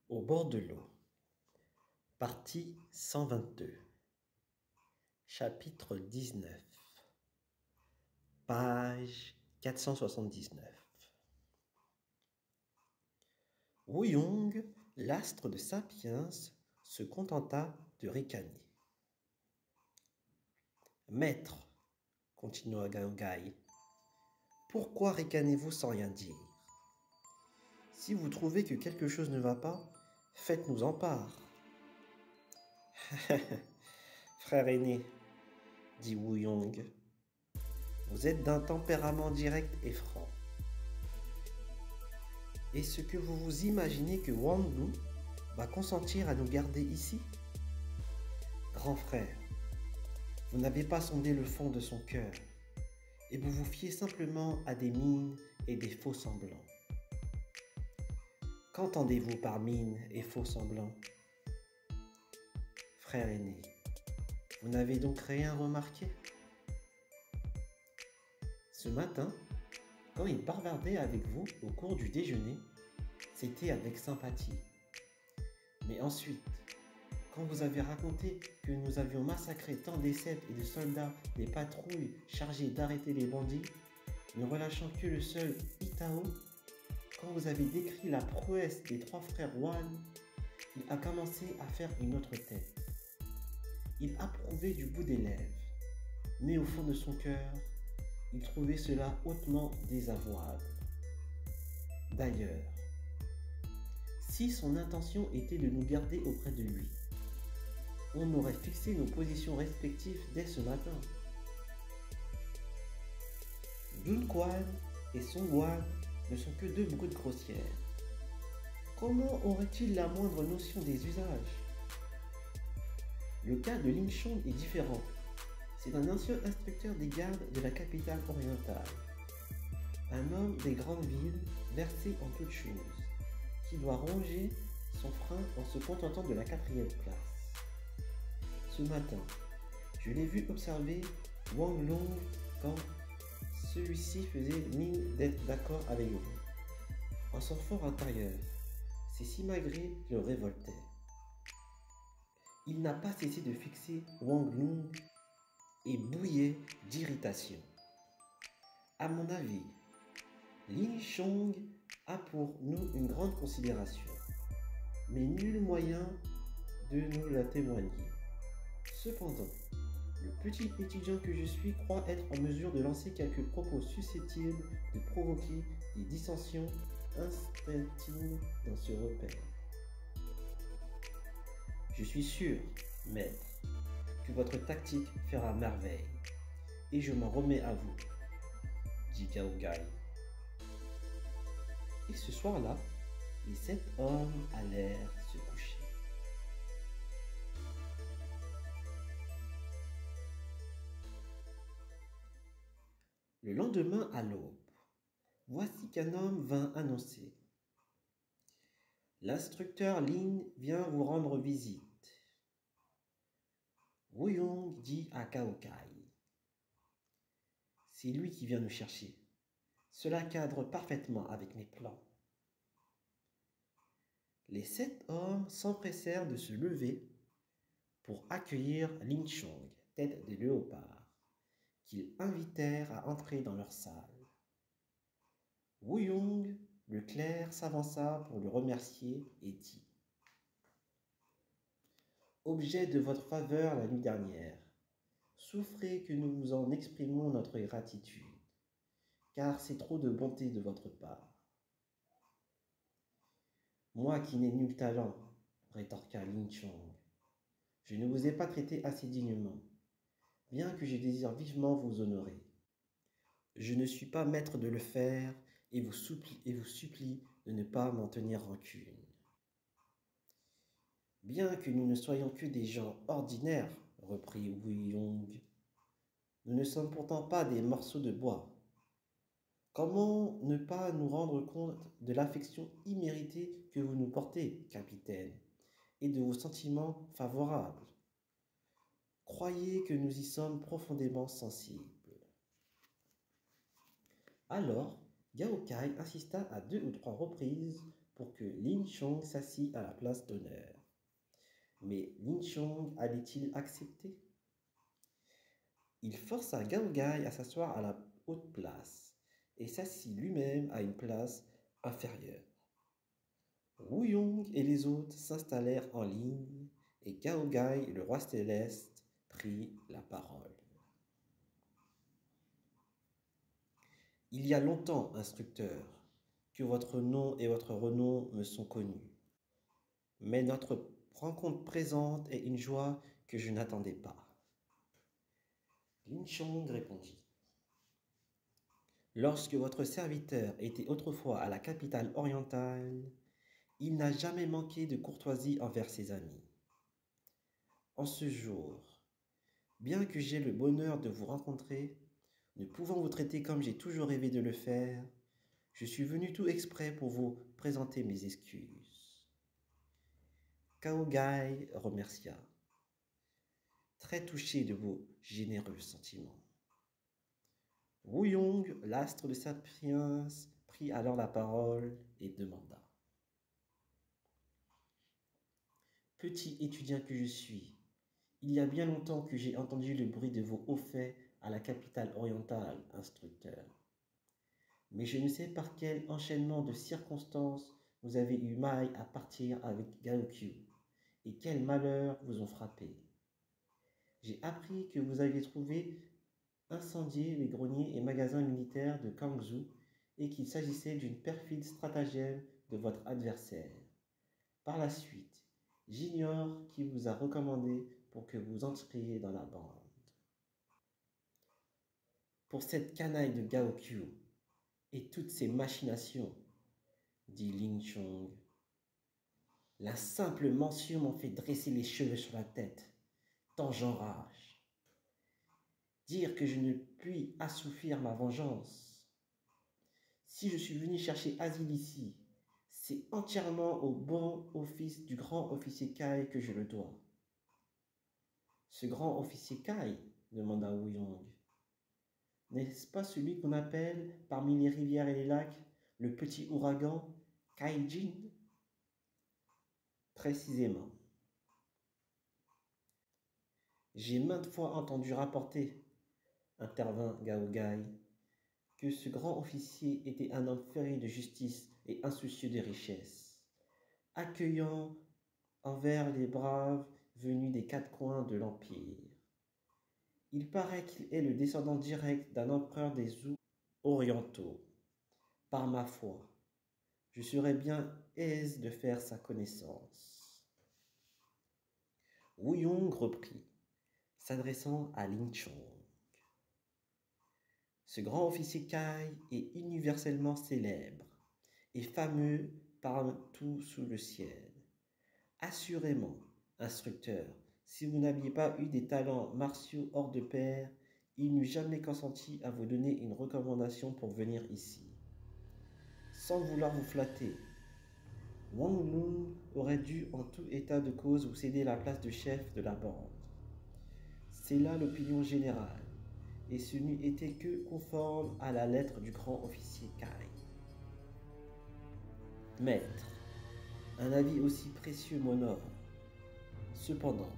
Au bord de l'eau. Partie 122. Chapitre 19. Page 479. Wuyong, l'astre de Sapiens, se contenta de ricaner. Maître, continua Gaogai, pourquoi ricanez-vous sans rien dire? Si vous trouvez que quelque chose ne va pas, faites-nous en part. Frère aîné, dit Wuyong, vous êtes d'un tempérament direct et franc. Est-ce que vous vous imaginez que Wang Lu va consentir à nous garder ici? Grand frère, vous n'avez pas sondé le fond de son cœur et vous vous fiez simplement à des mines et des faux semblants. Qu'entendez-vous par mine et faux semblants? Frère aîné, vous n'avez donc rien remarqué? Ce matin, quand il bavardait avec vous au cours du déjeuner, c'était avec sympathie. Mais ensuite, quand vous avez raconté que nous avions massacré tant d'Essèbes et de soldats des patrouilles chargées d'arrêter les bandits, ne relâchant que le seul Itao, quand vous avez décrit la prouesse des trois frères Wan, il a commencé à faire une autre tête. Il approuvait du bout des lèvres, mais au fond de son cœur, il trouvait cela hautement désavouable. D'ailleurs, si son intention était de nous garder auprès de lui, on aurait fixé nos positions respectives dès ce matin. Dun Quan et Song Wan ne sont que deux brutes grossières. Comment aurait-il la moindre notion des usages? Le cas de Lin Chong est différent. C'est un ancien inspecteur des gardes de la capitale orientale. Un homme des grandes villes versé en toutes choses, qui doit ronger son frein en se contentant de la 4e place. Ce matin, je l'ai vu observer Wang Long quand celui-ci faisait mine d'être d'accord avec vous. En son fort intérieur, ses simagrées le révoltaient. Il n'a pas cessé de fixer Wang Long et bouillait d'irritation. À mon avis, Lin Chong a pour nous une grande considération, mais nul moyen de nous la témoigner. Cependant, le petit étudiant que je suis croit être en mesure de lancer quelques propos susceptibles de provoquer des dissensions instinctives dans ce repère. Je suis sûr, maître, que votre tactique fera merveille, et je m'en remets à vous, dit Gaogai. Et ce soir-là, les 7 hommes allèrent se coucher. Le lendemain à l'aube, voici qu'un homme vint annoncer. L'instructeur Lin vient vous rendre visite. Wuyong dit à Gaogai. C'est lui qui vient nous chercher. Cela cadre parfaitement avec mes plans. Les 7 hommes s'empressèrent de se lever pour accueillir Lin Chong, tête de léopard, qu'ils invitèrent à entrer dans leur salle. Wuyong, le clerc, s'avança pour le remercier et dit « Objet de votre faveur la nuit dernière, souffrez que nous vous en exprimons notre gratitude, car c'est trop de bonté de votre part. » Moi qui n'ai nul talent, rétorqua Lin Chong, je ne vous ai pas traité assez dignement, bien que je désire vivement vous honorer. Je ne suis pas maître de le faire et vous supplie de ne pas m'en tenir rancune. Bien que nous ne soyons que des gens ordinaires, reprit Wuyong, nous ne sommes pourtant pas des morceaux de bois. Comment ne pas nous rendre compte de l'affection imméritée que vous nous portez, capitaine, et de vos sentiments favorables? Croyez que nous y sommes profondément sensibles. Alors, Gaokai insista à 2 ou 3 reprises pour que Lin Chong s'assied à la place d'honneur. Mais Lin Chong allait-il accepter? Il força Gao Gai à s'asseoir à la haute place et s'assit lui-même à une place inférieure. Wu Yong et les autres s'installèrent en ligne et Gao Gai, le roi céleste, prit la parole. Il y a longtemps, instructeur, que votre nom et votre renom me sont connus. Mais notre rencontre présente est une joie que je n'attendais pas. Lin Chong répondit. Lorsque votre serviteur était autrefois à la capitale orientale, il n'a jamais manqué de courtoisie envers ses amis. En ce jour, bien que j'ai le bonheur de vous rencontrer, ne pouvant vous traiter comme j'ai toujours rêvé de le faire, je suis venu tout exprès pour vous présenter mes excuses. Gao Gai remercia, très touché de vos généreux sentiments. Wu Yong, l'astre de Sapiens, prit alors la parole et demanda. Petit étudiant que je suis, il y a bien longtemps que j'ai entendu le bruit de vos hauts faits à la capitale orientale, instructeur. Mais je ne sais par quel enchaînement de circonstances vous avez eu maille à partir avec Gao Qiu, et quels malheurs vous ont frappé. J'ai appris que vous aviez trouvé incendier les greniers et magasins militaires de Kangzhou et qu'il s'agissait d'une perfide stratagème de votre adversaire. Par la suite, j'ignore qui vous a recommandé pour que vous entriez dans la bande. Pour cette canaille de Gao Qiu et toutes ces machinations, dit Lin Chong, la simple mention m'en fait dresser les cheveux sur la tête, tant j'enrage. Dire que je ne puis assouvir ma vengeance. Si je suis venu chercher asile ici, c'est entièrement au bon office du grand officier Kai que je le dois. Ce grand officier Kai, demanda Wu Yong, n'est-ce pas celui qu'on appelle, parmi les rivières et les lacs, le petit ouragan Kai Jin? Précisément. J'ai maintes fois entendu rapporter, intervint Gao Gai, que ce grand officier était un homme féru de justice et insoucieux des richesses, accueillant envers les braves venus des quatre coins de l'Empire. Il paraît qu'il est le descendant direct d'un empereur des Zhou orientaux. Par ma foi, je serais bien aise de faire sa connaissance. Wu Yong reprit, s'adressant à Lin Chong. Ce grand officier Kai est universellement célèbre et fameux partout sous le ciel. Assurément, instructeur, si vous n'aviez pas eu des talents martiaux hors de pair, il n'eût jamais consenti à vous donner une recommandation pour venir ici. Sans vouloir vous flatter, Wang Lung aurait dû en tout état de cause vous céder la place de chef de la bande. C'est là l'opinion générale, et ce n'eût été que conforme à la lettre du grand officier Kai. Maître, un avis aussi précieux m'honore. Cependant,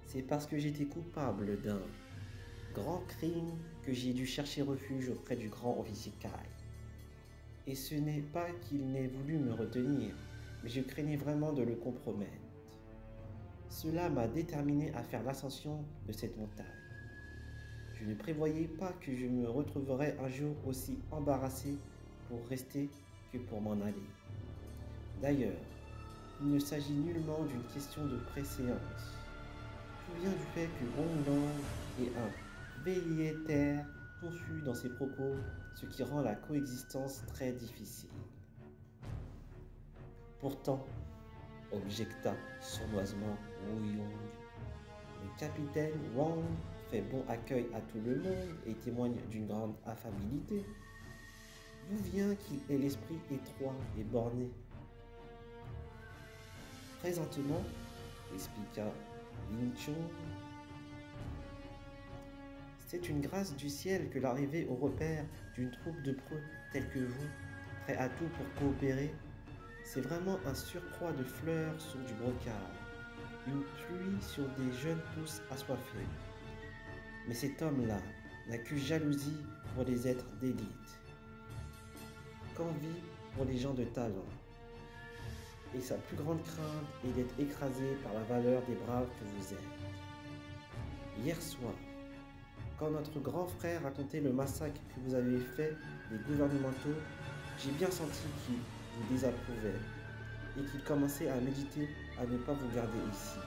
c'est parce que j'étais coupable d'un grand crime que j'ai dû chercher refuge auprès du grand officier Kai. Et ce n'est pas qu'il n'ait voulu me retenir, mais je craignais vraiment de le compromettre. Cela m'a déterminé à faire l'ascension de cette montagne. Je ne prévoyais pas que je me retrouverais un jour aussi embarrassé pour rester que pour m'en aller. D'ailleurs, il ne s'agit nullement d'une question de préséance. Tout vient du fait que Wang Lang est un velléitaire confus dans ses propos, ce qui rend la coexistence très difficile. Pourtant, objecta sournoisement Wu Yong, le capitaine Wang fait bon accueil à tout le monde et témoigne d'une grande affabilité. D'où vient qu'il ait l'esprit étroit et borné? Présentement, expliqua Lin Chong, c'est une grâce du ciel que l'arrivée au repère d'une troupe de preux tels que vous, prêts à tout pour coopérer, C'est vraiment un surcroît de fleurs sur du brocart, une pluie sur des jeunes pousses assoiffées. Mais cet homme-là n'a que jalousie pour les êtres d'élite, qu'envie pour les gens de talent. Et sa plus grande crainte est d'être écrasé par la valeur des braves que vous êtes. Hier soir, quand notre grand frère racontait le massacre que vous avez fait des gouvernementaux, j'ai bien senti qu'il vous désapprouvait et qu'il commençait à méditer à ne pas vous garder ici.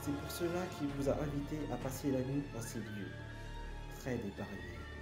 C'est pour cela qu'il vous a invité à passer la nuit dans ces lieux, près des barrières.